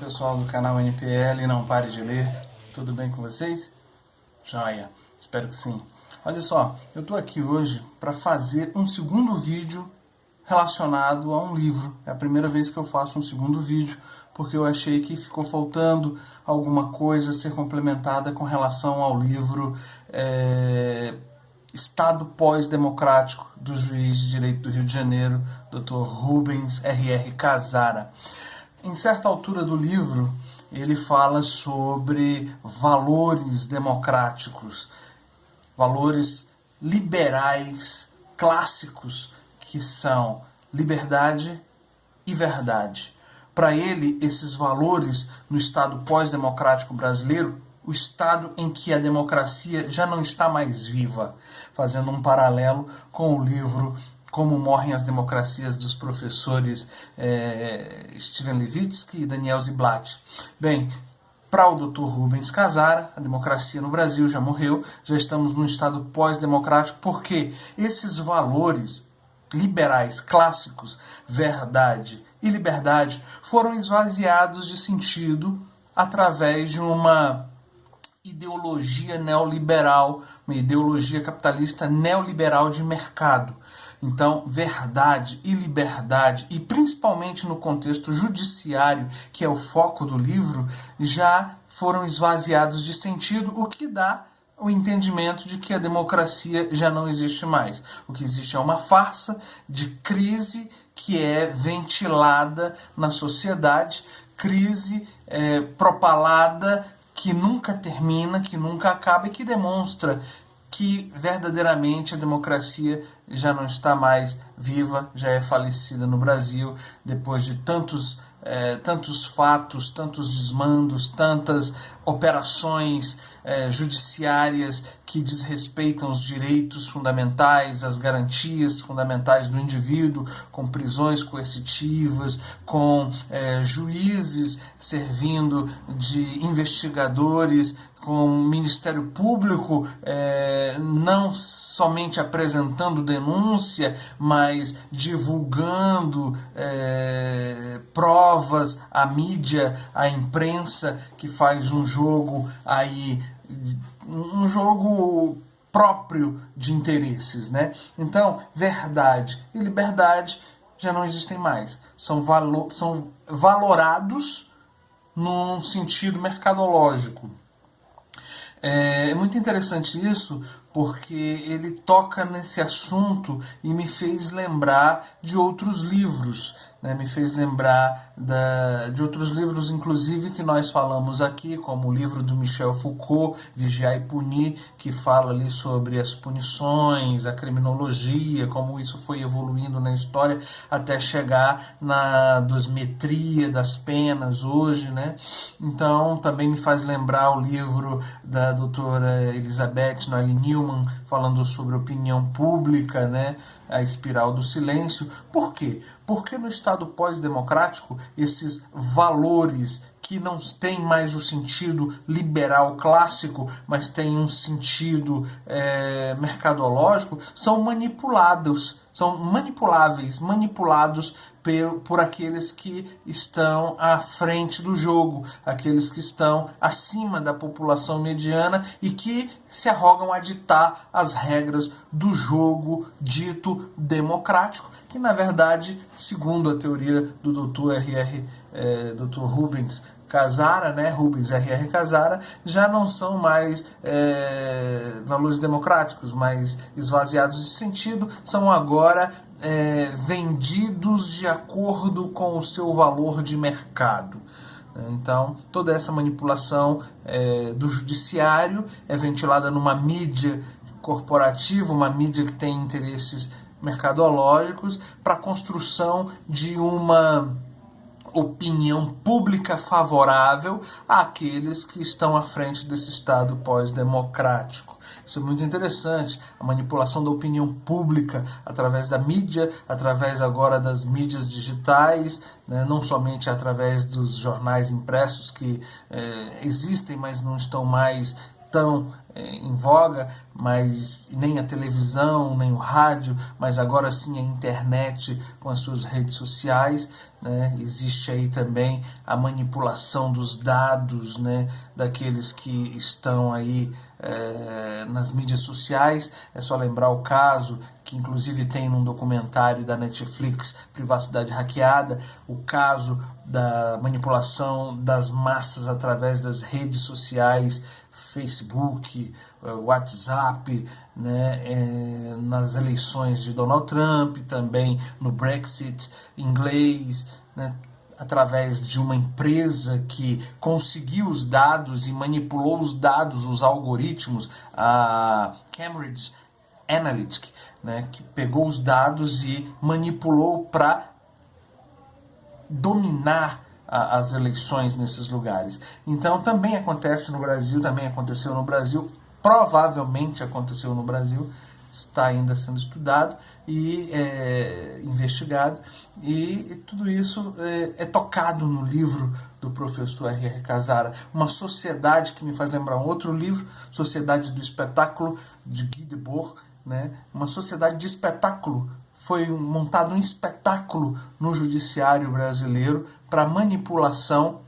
pessoal do canal NPL Não Pare de Ler, tudo bem com vocês? Joia, espero que sim. Olha só, eu estou aqui hoje para fazer um segundo vídeo relacionado a um livro. É a primeira vez que eu faço um segundo vídeo, porque eu achei que ficou faltando alguma coisa a ser complementada com relação ao livro Estado Pós-Democrático do juiz de direito do Rio de Janeiro, Dr. Rubens R.R. Casara. Em certa altura do livro, ele fala sobre valores democráticos, valores liberais clássicos, que são liberdade e verdade. Para ele, esses valores no Estado pós-democrático brasileiro, o Estado em que a democracia já não está mais viva, fazendo um paralelo com o livro Como Morrem as Democracias, dos professores Steven Levitsky e Daniel Ziblatt. Bem, para o Dr. Rubens Casara, a democracia no Brasil já morreu, já estamos num Estado pós-democrático, porque esses valores liberais clássicos, verdade e liberdade, foram esvaziados de sentido através de uma ideologia neoliberal, uma ideologia capitalista neoliberal de mercado. Então, verdade e liberdade, e principalmente no contexto judiciário, que é o foco do livro, já foram esvaziados de sentido, o que dá o entendimento de que a democracia já não existe mais. O que existe é uma farsa de crise que é ventilada na sociedade, crise propalada que nunca termina, que nunca acaba e que demonstra que verdadeiramente a democracia já não está mais viva, já é falecida no Brasil, depois de tantos fatos, tantos desmandos, tantas operações judiciárias que desrespeitam os direitos fundamentais, as garantias fundamentais do indivíduo, com prisões coercitivas, com juízes servindo de investigadores, com o Ministério Público não somente apresentando denúncia, mas divulgando provas à mídia, à imprensa, que faz um jogo aí, um jogo próprio de interesses, né? Então, verdade e liberdade já não existem mais. São valorados num sentido mercadológico. É muito interessante isso, porque ele toca nesse assunto e me fez lembrar de outros livros, né? Me fez lembrar de outros livros, inclusive, que nós falamos aqui, como o livro do Michel Foucault, Vigiar e Punir, que fala ali sobre as punições, a criminologia, como isso foi evoluindo na história até chegar na dosimetria das penas hoje, né? Então, também me faz lembrar o livro da doutora Elizabeth Noelle Neumann, falando sobre opinião pública, né? A espiral do silêncio. Por quê? Porque no Estado pós-democrático, esses valores que não têm mais o sentido liberal clássico, mas têm um sentido mercadológico, são manipulados, são manipuláveis, manipulados por aqueles que estão à frente do jogo, aqueles que estão acima da população mediana e que se arrogam a ditar as regras do jogo dito democrático, que na verdade, segundo a teoria do Dr. Rubens Casara, né, Rubens R.R. Casara, já não são mais valores democráticos, mas esvaziados de sentido, são agora vendidos de acordo com o seu valor de mercado. Então, toda essa manipulação do judiciário é ventilada numa mídia corporativa, uma mídia que tem interesses mercadológicos, para a construção de uma opinião pública favorável àqueles que estão à frente desse Estado pós-democrático. Isso é muito interessante, a manipulação da opinião pública através da mídia, através agora das mídias digitais, né, não somente através dos jornais impressos que existem, mas não estão mais tão em voga, mas nem a televisão, nem o rádio, mas agora sim a internet com as suas redes sociais, né? Existe aí também a manipulação dos dados, né, daqueles que estão aí nas mídias sociais. É só lembrar o caso que inclusive tem num documentário da Netflix, Privacidade Hackeada, o caso da manipulação das massas através das redes sociais, Facebook, WhatsApp, né, nas eleições de Donald Trump, também no Brexit inglês, né, através de uma empresa que conseguiu os dados e manipulou os dados, os algoritmos, a Cambridge Analytica, né, que pegou os dados e manipulou para dominar as eleições nesses lugares. Então também acontece no Brasil, também aconteceu no Brasil, provavelmente aconteceu no Brasil, está ainda sendo estudado e investigado, e tudo isso é tocado no livro do professor R.R. Casara, Uma Sociedade, que me faz lembrar um outro livro, Sociedade do Espetáculo, de Guy Debord, né? Uma sociedade de espetáculo. Foi montado um espetáculo no judiciário brasileiro para manipulação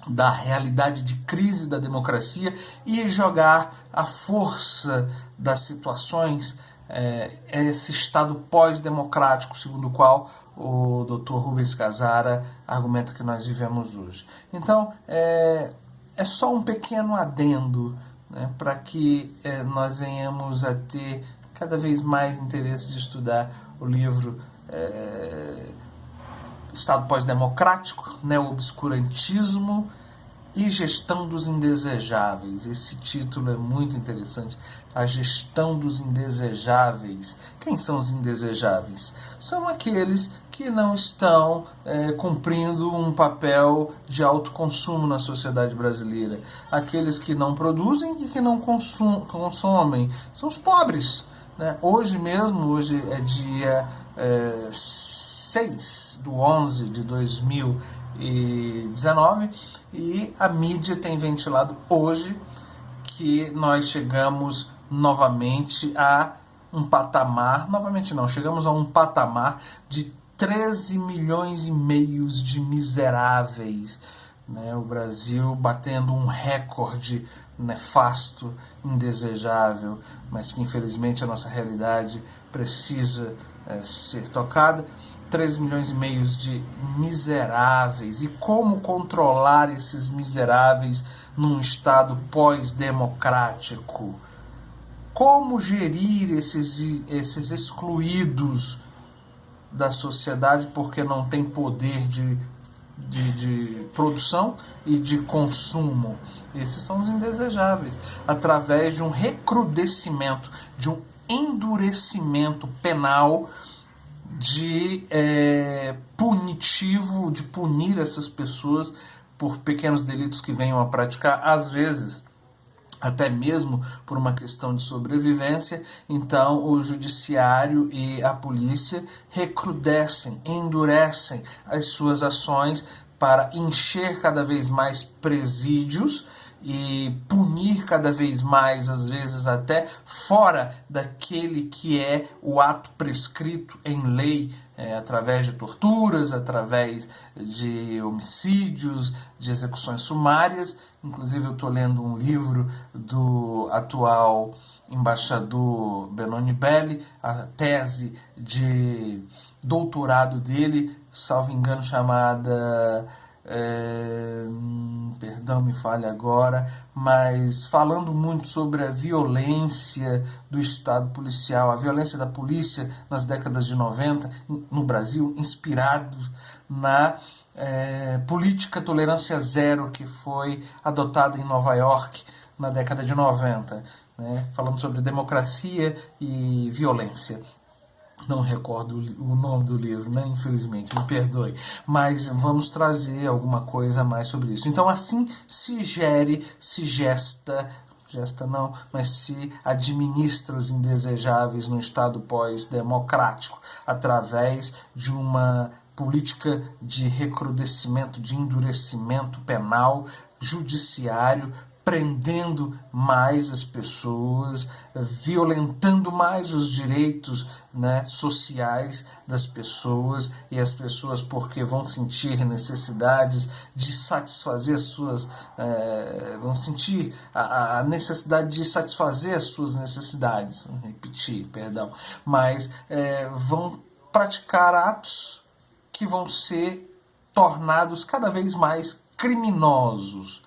da realidade de crise da democracia e jogar a força das situações, esse Estado pós-democrático, segundo o qual o Dr. Rubens Casara argumenta que nós vivemos hoje. Então, é só um pequeno adendo, né, para que nós venhamos a ter cada vez mais interesse de estudar o livro Estado pós-democrático, Neoobscurantismo e Gestão dos Indesejáveis. Esse título é muito interessante. A gestão dos indesejáveis. Quem são os indesejáveis? São aqueles que não estão cumprindo um papel de autoconsumo na sociedade brasileira. Aqueles que não produzem e que não consomem. São os pobres, né? Hoje mesmo, hoje é dia 6/11 de 2019, e a mídia tem ventilado hoje que nós chegamos novamente a um patamar, chegamos a um patamar de 13 milhões e meio de miseráveis, né? O Brasil batendo um recorde nefasto, indesejável, mas que infelizmente a nossa realidade precisa ser tocada. 3 milhões e meio de miseráveis. E como controlar esses miseráveis num Estado pós-democrático? Como gerir esses excluídos da sociedade porque não tem poder de produção e de consumo? Esses são os indesejáveis. Através de um recrudescimento, de um endurecimento penal, de punitivo, de punir essas pessoas por pequenos delitos que venham a praticar, às vezes até mesmo por uma questão de sobrevivência. Então o judiciário e a polícia recrudescem, endurecem as suas ações para encher cada vez mais presídios e punir cada vez mais, às vezes até fora daquele que é o ato prescrito em lei, através de torturas, através de homicídios, de execuções sumárias. Inclusive eu estou lendo um livro do atual embaixador Benoni Belli, a tese de doutorado dele, salvo engano, chamada... perdão, me falha agora, mas falando muito sobre a violência do Estado policial, a violência da polícia nas décadas de 90 no Brasil, inspirado na política tolerância zero que foi adotada em Nova York na década de 90, né? Falando sobre democracia e violência. Não recordo o nome do livro, né? Infelizmente, me perdoe. Mas vamos trazer alguma coisa a mais sobre isso. Então, assim se gesta não, mas se administra os indesejáveis no Estado pós-democrático, através de uma política de recrudescimento, de endurecimento penal, judiciário, prendendo mais as pessoas, violentando mais os direitos, né, sociais das pessoas, e as pessoas, porque vão sentir necessidades de satisfazer as suas, vão sentir a necessidade de satisfazer as suas necessidades, mas vão praticar atos que vão ser tornados cada vez mais criminosos.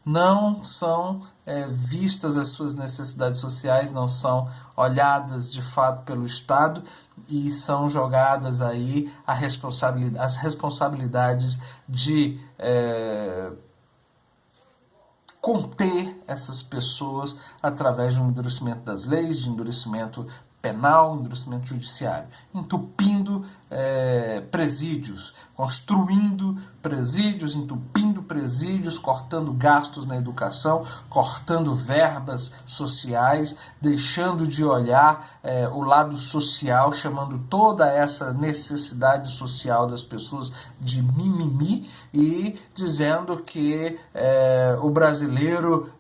Não são vistas as suas necessidades sociais, não são olhadas de fato pelo Estado e são jogadas aí as responsabilidades de conter essas pessoas através de um endurecimento das leis, de endurecimento penal, endurecimento judiciário, entupindo presídios, construindo presídios, entupindo presídios, cortando gastos na educação, cortando verbas sociais, deixando de olhar o lado social, chamando toda essa necessidade social das pessoas de mimimi e dizendo que o brasileiro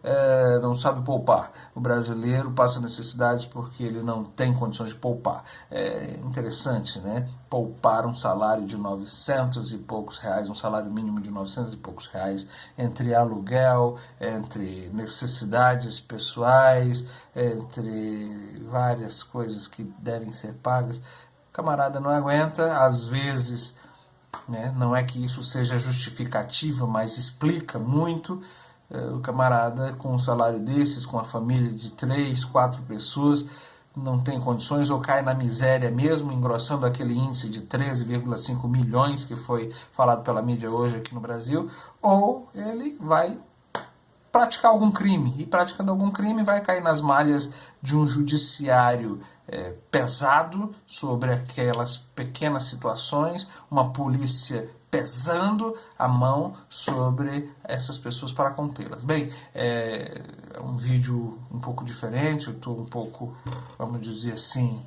não sabe poupar. O brasileiro passa necessidades porque ele não tem condições de poupar. É interessante, né? Poupar um salário de 900 e poucos reais, um salário mínimo de 900 e poucos reais, entre aluguel, entre necessidades pessoais, entre várias coisas que devem ser pagas. O camarada não aguenta, às vezes, né? Não é que isso seja justificativa, mas explica muito. O camarada com um salário desses, com a família de 3, 4 pessoas, não tem condições ou cai na miséria mesmo, engrossando aquele índice de 13,5 milhões que foi falado pela mídia hoje aqui no Brasil, ou ele vai praticar algum crime, e praticando algum crime vai cair nas malhas de um judiciário pesado sobre aquelas pequenas situações, uma polícia pesando a mão sobre essas pessoas para contê-las. Bem, é um vídeo um pouco diferente, eu estou um pouco, vamos dizer assim,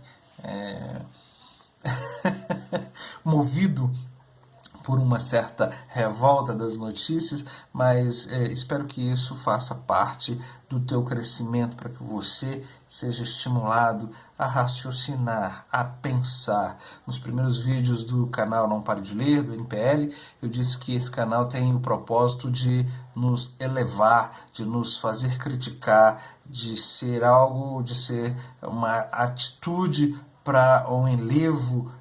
movido por uma certa revolta das notícias, mas espero que isso faça parte do teu crescimento, para que você seja estimulado a raciocinar, a pensar. Nos primeiros vídeos do canal Não Pare de Ler, do NPL, eu disse que esse canal tem o propósito de nos elevar, de nos fazer criticar, de ser algo, de ser uma atitude para um enlevo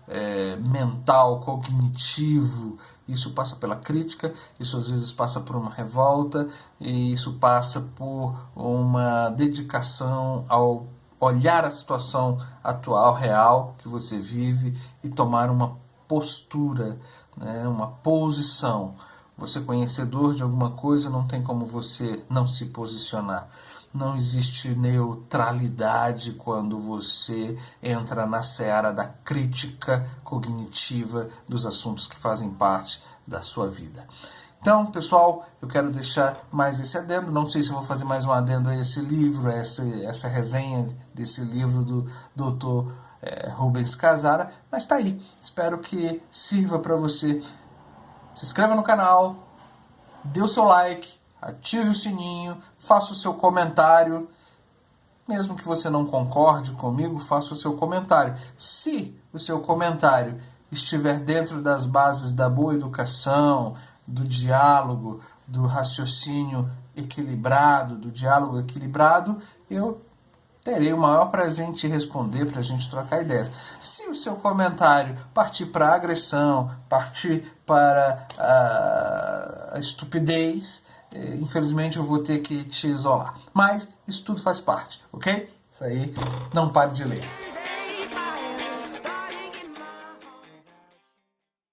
mental, cognitivo. Isso passa pela crítica, isso às vezes passa por uma revolta, e isso passa por uma dedicação ao olhar a situação atual, real, que você vive e tomar uma postura, né, uma posição. Você conhecedor de alguma coisa, não tem como você não se posicionar. Não existe neutralidade quando você entra na seara da crítica cognitiva dos assuntos que fazem parte da sua vida. Então, pessoal, eu quero deixar mais esse adendo. Não sei se eu vou fazer mais um adendo a esse livro, essa resenha desse livro do Dr. Rubens Casara, mas está aí. Espero que sirva para você. Se inscreva no canal, dê o seu like, ative o sininho, faça o seu comentário. Mesmo que você não concorde comigo, faça o seu comentário. Se o seu comentário estiver dentro das bases da boa educação, do diálogo, do raciocínio equilibrado, eu terei o maior prazer em te responder, para a gente trocar ideias. Se o seu comentário partir para a agressão, partir para a estupidez, infelizmente eu vou ter que te isolar. Mas isso tudo faz parte, ok? Isso aí, não pare de ler.